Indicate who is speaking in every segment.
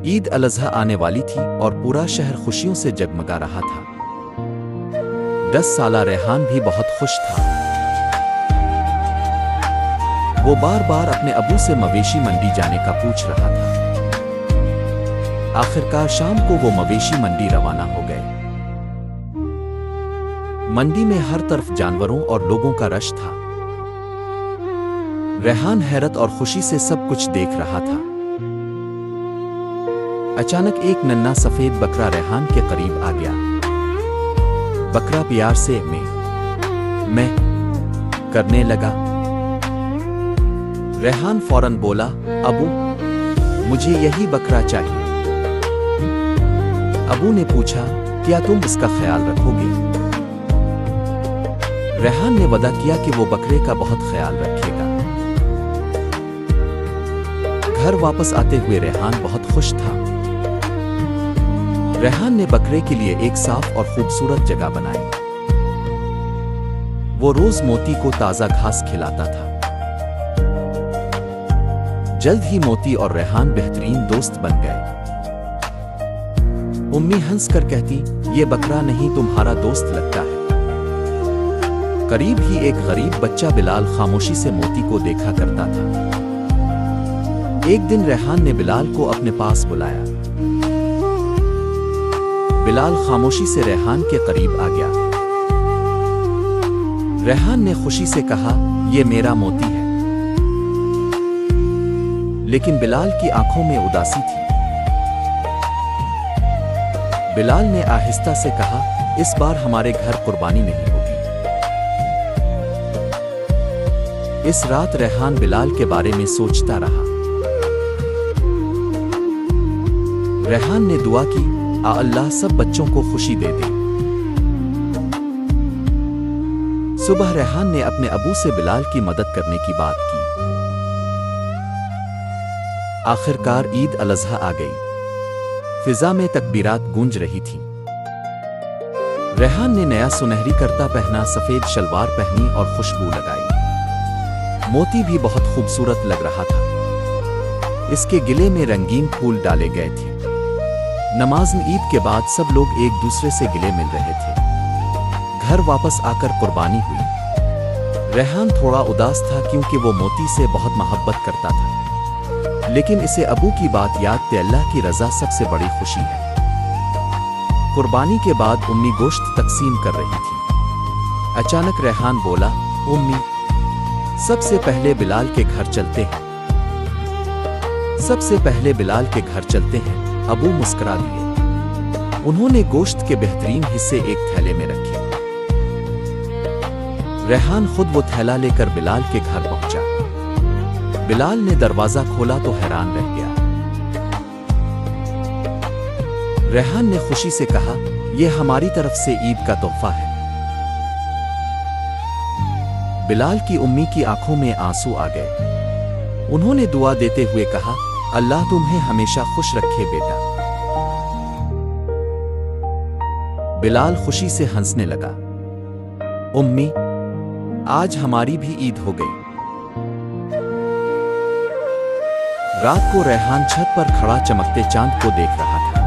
Speaker 1: ईद अल अज़हा आने वाली थी और पूरा शहर खुशियों से जगमगा रहा था। 10 साला रेहान भी बहुत खुश था। वो बार बार अपने अबू से मवेशी मंडी जाने का पूछ रहा था। आखिरकार शाम को वो मवेशी मंडी रवाना हो गए। मंडी में हर तरफ जानवरों और लोगों का रश था। रेहान हैरत और खुशी से सब कुछ देख रहा था। अचानक एक नन्हा सफेद बकरा रेहान के करीब आ गया। बकरा प्यार से मैं करने लगा। रेहान फौरन बोला, अबू, मुझे यही बकरा चाहिए। अबू ने पूछा, क्या तुम इसका ख्याल रखोगे? रेहान ने वादा किया कि वो बकरे का बहुत ख्याल रखेगा। घर वापस आते हुए रेहान बहुत खुश था। रेहान ने बकरे के लिए एक साफ और खूबसूरत जगह बनाई। वो रोज मोती को ताजा घास खिलाता था। जल्द ही मोती और रेहान बेहतरीन दोस्त बन गए। उम्मी हंसकर कहती, ये बकरा नहीं तुम्हारा दोस्त लगता है। करीब ही एक गरीब बच्चा बिलाल खामोशी से मोती को देखा करता था। एक दिन रेहान ने बिलाल को अपने पास बुलाया। बिलाल खामोशी से रेहान के करीब आ गया। रेहान ने खुशी से कहा, ये मेरा मोती है। लेकिन बिलाल की आंखों में उदासी थी। बिलाल ने आहिस्ता से कहा, इस बार हमारे घर कुर्बानी नहीं होगी। इस रात रेहान बिलाल के बारे में सोचता रहा। रेहान ने दुआ की, अल्लाह सब बच्चों को खुशी दे दे। सुबह रेहान ने अपने अबू से बिलाल की मदद करने की बात की। आखिरकार ईद अल अज़हा आ गई। फिजा में तकबीरात गूंज रही थी। रेहान ने नया सुनहरी करता पहना, सफेद शलवार पहनी और खुशबू लगाई। मोती भी बहुत खूबसूरत लग रहा था। इसके गिले में रंगीन फूल डाले गए थे। नमाज ईद के बाद सब लोग एक दूसरे से गिले मिल रहे थे। घर वापस आकर कुर्बानी हुई। रेहान थोड़ा उदास था क्योंकि वो मोती से बहुत मोहब्बत करता था। लेकिन इसे अबू की बात याद थी, अल्लाह की रजा सबसे बड़ी खुशी है। कुर्बानी के बाद उम्मी गोश्त तकसीम कर रही थी। अचानक रेहान बोला, उम्मी, सबसे पहले बिलाल के घर चलते हैं। सबसे पहले बिलाल के घर चलते हैं। अबू मुस्कुरा दिए। उन्होंने गोश्त के बेहतरीन हिस्से एक थैले में रखे। रेहान खुद वो थैला लेकर बिलाल के घर पहुंचा। बिलाल ने दरवाजा खोला तो हैरान रह गया। रेहान ने खुशी से कहा, यह हमारी तरफ से ईद का तोहफा है। बिलाल की उम्मी की आंखों में आंसू आ गए। उन्होंने दुआ देते हुए कहा, अल्लाह तुम्हें हमेशा खुश रखे बेटा। बिलाल खुशी से हंसने लगा। उम्मी, आज हमारी भी ईद हो गई। रात को रेहान छत पर खड़ा चमकते चांद को देख रहा था।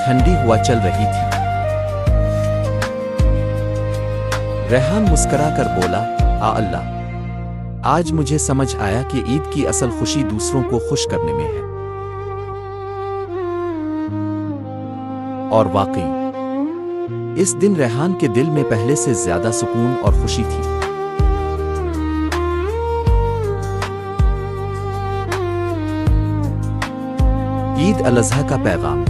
Speaker 1: ठंडी हवा चल रही थी। रेहान मुस्कुराकर बोला, अल्लाह, आज मुझे समझ आया कि ईद की असल खुशी दूसरों को खुश करने में है। और वाकई इस दिन रेहान के दिल में पहले से ज्यादा सुकून और खुशी थी। ईद अल अज़हा का पैगाम।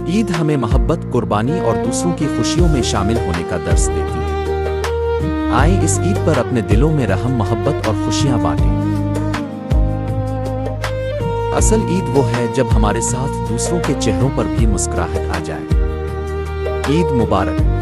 Speaker 1: ईद हमें मोहब्बत, कुर्बानी और दूसरों की खुशियों में शामिल होने का दर्स देती है। आए इस ईद पर अपने दिलों में रहम, मोहब्बत और खुशियां बांटें। असल ईद वो है जब हमारे साथ दूसरों के चेहरों पर भी मुस्कुराहट आ जाए। ईद मुबारक।